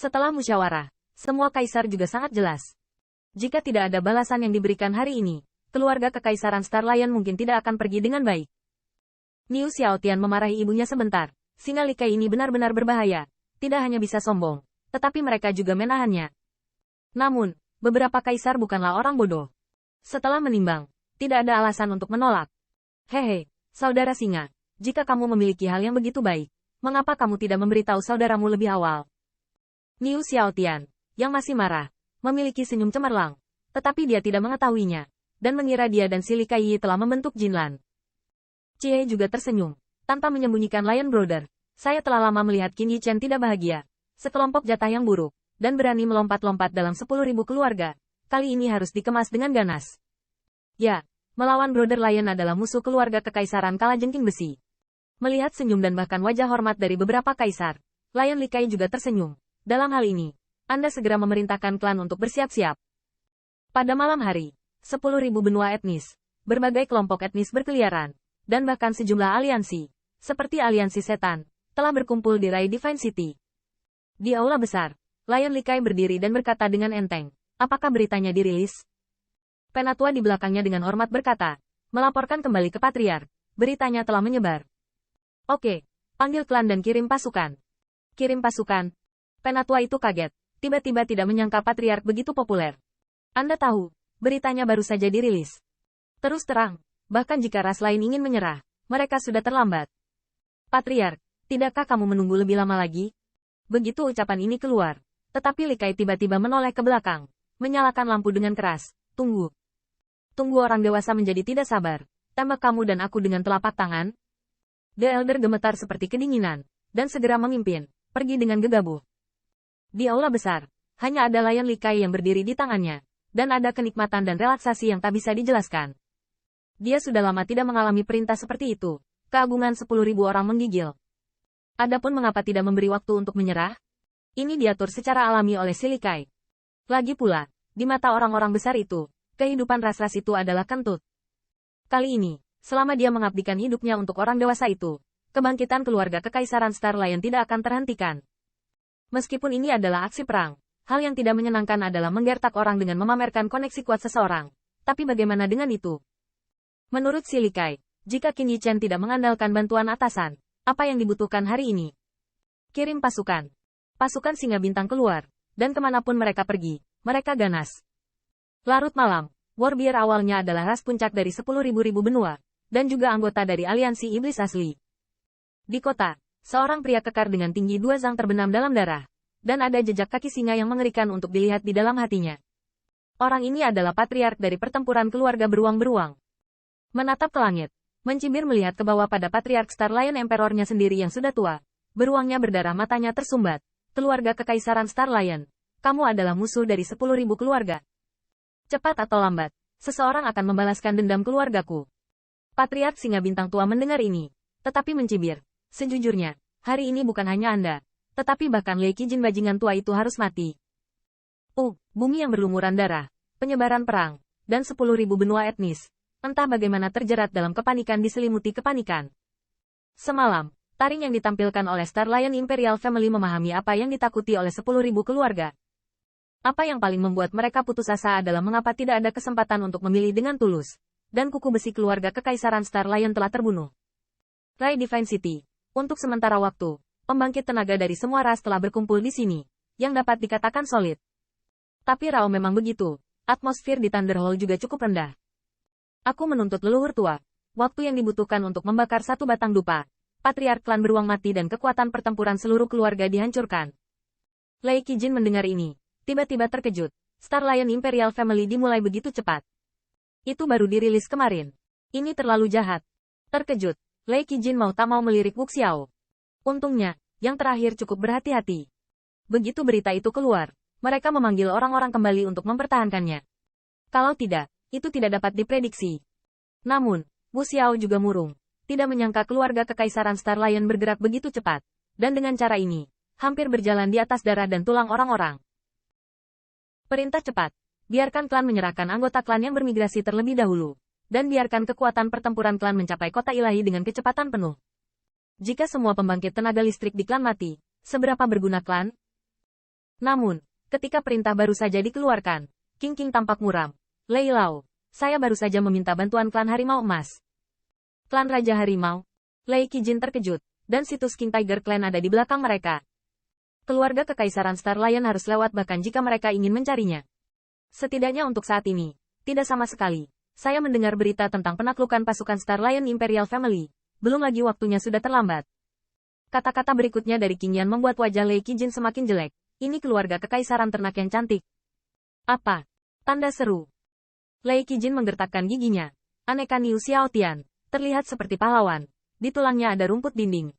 Setelah musyawarah, semua kaisar juga sangat jelas. Jika tidak ada balasan yang diberikan hari ini, keluarga kekaisaran Star Lion mungkin tidak akan pergi dengan baik. Niu Xiaotian memarahi ibunya sebentar. Singa likai ini benar-benar berbahaya. Tidak hanya bisa sombong, tetapi mereka juga menahannya. Namun, beberapa kaisar bukanlah orang bodoh. Setelah menimbang, tidak ada alasan untuk menolak. Hehe, saudara singa, jika kamu memiliki hal yang begitu baik, mengapa kamu tidak memberitahu saudaramu lebih awal? Niu Xiaotian, yang masih marah, memiliki senyum cemerlang, tetapi dia tidak mengetahuinya, dan mengira dia dan si Likai Yi telah membentuk Jinlan. Chie juga tersenyum, tanpa menyembunyikan Lion Brother. Saya telah lama melihat Qin Yi Chen tidak bahagia, sekelompok jatah yang buruk, dan berani melompat-lompat dalam 10.000 keluarga. Kali ini harus dikemas dengan ganas. Ya, melawan Brother Lion adalah musuh keluarga kekaisaran Kalajengking Besi. Melihat senyum dan bahkan wajah hormat dari beberapa kaisar, Lion Likai juga tersenyum. Dalam hal ini, Anda segera memerintahkan klan untuk bersiap-siap. Pada malam hari, 10.000 benua etnis, berbagai kelompok etnis berkeliaran, dan bahkan sejumlah aliansi, seperti aliansi setan, telah berkumpul di Rai Divine City. Di aula besar, Lion Likai berdiri dan berkata dengan enteng, apakah beritanya dirilis? Penatua di belakangnya dengan hormat berkata, melaporkan kembali ke Patriark, beritanya telah menyebar. Oke, panggil klan dan kirim pasukan. Kirim pasukan. Penatua itu kaget, tiba-tiba tidak menyangka Patriark begitu populer. Anda tahu, beritanya baru saja dirilis. Terus terang, bahkan jika ras lain ingin menyerah, mereka sudah terlambat. Patriark, tidakkah kamu menunggu lebih lama lagi? Begitu ucapan ini keluar, tetapi Likai tiba-tiba menoleh ke belakang, menyalakan lampu dengan keras. Tunggu. Tunggu, orang dewasa menjadi tidak sabar. Tembak kamu dan aku dengan telapak tangan. The Elder gemetar seperti kedinginan, dan segera memimpin, pergi dengan gegabah. Di aula besar, hanya ada Lion Likai yang berdiri di tangannya, dan ada kenikmatan dan relaksasi yang tak bisa dijelaskan. Dia sudah lama tidak mengalami perintah seperti itu. Keagungan 10.000 orang menggigil. Adapun mengapa tidak memberi waktu untuk menyerah? Ini diatur secara alami oleh si Likai. Lagi pula, di mata orang-orang besar itu, kehidupan ras-ras itu adalah kentut. Kali ini, selama dia mengabdikan hidupnya untuk orang dewasa itu, kebangkitan keluarga kekaisaran Star Lion tidak akan terhentikan. Meskipun ini adalah aksi perang, hal yang tidak menyenangkan adalah menggertak orang dengan memamerkan koneksi kuat seseorang. Tapi bagaimana dengan itu? Menurut si Likai, jika Qin Yi Chen tidak mengandalkan bantuan atasan, apa yang dibutuhkan hari ini? Kirim pasukan. Pasukan singa bintang keluar, dan kemanapun mereka pergi, mereka ganas. Larut malam, Warbear awalnya adalah ras puncak dari 10.000 benua, dan juga anggota dari aliansi iblis asli. Di kota, seorang pria kekar dengan tinggi 2 zang terbenam dalam darah, dan ada jejak kaki singa yang mengerikan untuk dilihat di dalam hatinya. Orang ini adalah patriark dari pertempuran keluarga beruang-beruang. Menatap ke langit, mencibir melihat ke bawah pada patriark Star Lion Emperornya sendiri yang sudah tua. Beruangnya berdarah, matanya tersumbat. Keluarga kekaisaran Star Lion, kamu adalah musuh dari 10.000 keluarga. Cepat atau lambat, seseorang akan membalaskan dendam keluargaku. Patriark Singa Bintang Tua mendengar ini, tetapi mencibir. Sejujurnya, hari ini bukan hanya Anda, tetapi bahkan Lei Qijin bajingan tua itu harus mati. Bumi yang berlumuran darah, penyebaran perang, dan 10.000 benua etnis. Entah bagaimana terjerat dalam kepanikan diselimuti kepanikan. Semalam, taring yang ditampilkan oleh Star Lion Imperial Family memahami apa yang ditakuti oleh 10.000 keluarga. Apa yang paling membuat mereka putus asa adalah mengapa tidak ada kesempatan untuk memilih dengan tulus, dan kuku besi keluarga kekaisaran Star Lion telah terbunuh. Rai Divine City. Untuk sementara waktu, pembangkit tenaga dari semua ras telah berkumpul di sini, yang dapat dikatakan solid. Tapi Rao memang begitu, atmosfer di Thunder Hall juga cukup rendah. Aku menuntut leluhur tua, waktu yang dibutuhkan untuk membakar satu batang dupa, patriark klan beruang mati dan kekuatan pertempuran seluruh keluarga dihancurkan. Lei Qijin mendengar ini, tiba-tiba terkejut, Star Lion Imperial Family dimulai begitu cepat. Itu baru dirilis kemarin. Ini terlalu jahat. Terkejut, Lei Qijin mau tak mau melirik Wu Xiao. Untungnya, yang terakhir cukup berhati-hati. Begitu berita itu keluar, mereka memanggil orang-orang kembali untuk mempertahankannya. Kalau tidak, itu tidak dapat diprediksi. Namun, Wu Xiao juga murung. Tidak menyangka keluarga kekaisaran Star Lion bergerak begitu cepat. Dan dengan cara ini, hampir berjalan di atas darah dan tulang orang-orang. Perintah cepat. Biarkan klan menyerahkan anggota klan yang bermigrasi terlebih dahulu. Dan biarkan kekuatan pertempuran klan mencapai kota ilahi dengan kecepatan penuh. Jika semua pembangkit tenaga listrik di klan mati, seberapa berguna klan? Namun, ketika perintah baru saja dikeluarkan, King tampak muram. Lei Lao, saya baru saja meminta bantuan klan Harimau Emas. Klan Raja Harimau? Lei Qijin terkejut, dan situs King Tiger Clan ada di belakang mereka. Keluarga Kekaisaran Star Lion harus lewat bahkan jika mereka ingin mencarinya. Setidaknya untuk saat ini, tidak sama sekali. Saya mendengar berita tentang penaklukan pasukan Star Lion Imperial Family. Belum lagi waktunya sudah terlambat. Kata-kata berikutnya dari King Yan membuat wajah Lei Qijin semakin jelek. Ini keluarga kekaisaran ternak yang cantik. Apa? Tanda seru. Lei Qijin menggertakkan giginya. Aneka Niu Xiaotian, terlihat seperti pahlawan. Di tulangnya ada rumput dinding.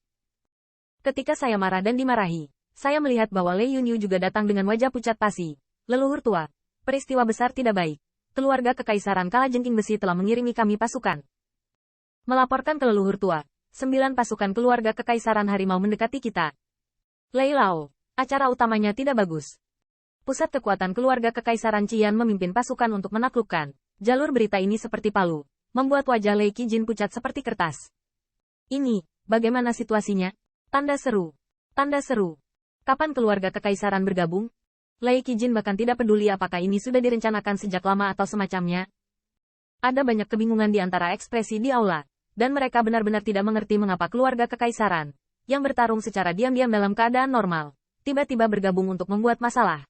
Ketika saya marah dan dimarahi, saya melihat bahwa Lei Yunyu juga datang dengan wajah pucat pasi. Leluhur tua. Peristiwa besar tidak baik. Keluarga kekaisaran Kalajengking Besi telah mengirimi kami pasukan. Melaporkan ke leluhur tua. 9 pasukan keluarga kekaisaran harimau mendekati kita. Lei Lao, acara utamanya tidak bagus. Pusat kekuatan keluarga kekaisaran Qian memimpin pasukan untuk menaklukkan. Jalur berita ini seperti palu, membuat wajah Lei Qijin pucat seperti kertas. Ini, bagaimana situasinya? Tanda seru. Tanda seru. Kapan keluarga kekaisaran bergabung? Lei Qijin bahkan tidak peduli apakah ini sudah direncanakan sejak lama atau semacamnya. Ada banyak kebingungan di antara ekspresi di aula, dan mereka benar-benar tidak mengerti mengapa keluarga kekaisaran, yang bertarung secara diam-diam dalam keadaan normal, tiba-tiba bergabung untuk membuat masalah.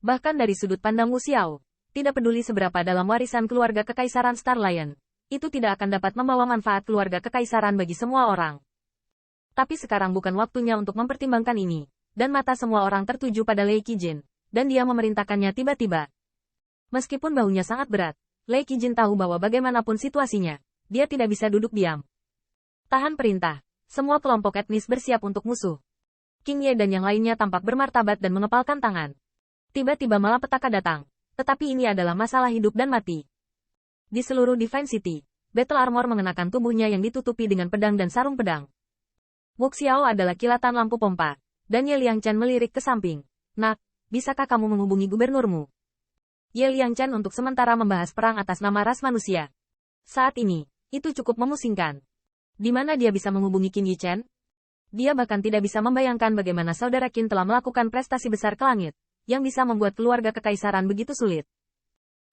Bahkan dari sudut pandang Wu Xiao, tidak peduli seberapa dalam warisan keluarga kekaisaran Star Lion, itu tidak akan dapat membawa manfaat keluarga kekaisaran bagi semua orang. Tapi sekarang bukan waktunya untuk mempertimbangkan ini, dan mata semua orang tertuju pada Lei Qijin, dan dia memerintahkannya tiba-tiba. Meskipun bahunya sangat berat, Lei Qijin tahu bahwa bagaimanapun situasinya, dia tidak bisa duduk diam. Tahan perintah, semua kelompok etnis bersiap untuk musuh. King Ye dan yang lainnya tampak bermartabat dan mengepalkan tangan. Tiba-tiba malapetaka datang, tetapi ini adalah masalah hidup dan mati. Di seluruh Divine City, Battle Armor mengenakan tubuhnya yang ditutupi dengan pedang dan sarung pedang. Wu Xiao adalah kilatan lampu pompa, dan Ye Liangchen melirik ke samping. Nak, bisakah kamu menghubungi gubernurmu? Ye Liangchen untuk sementara membahas perang atas nama ras manusia. Saat ini, itu cukup memusingkan. Di mana dia bisa menghubungi Qin Yichen? Dia bahkan tidak bisa membayangkan bagaimana saudara Qin telah melakukan prestasi besar ke langit, yang bisa membuat keluarga kekaisaran begitu sulit.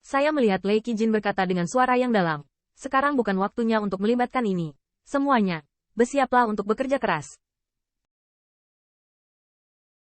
Saya melihat Lei Qijin berkata dengan suara yang dalam. Sekarang bukan waktunya untuk melibatkan ini. Semuanya, bersiaplah untuk bekerja keras.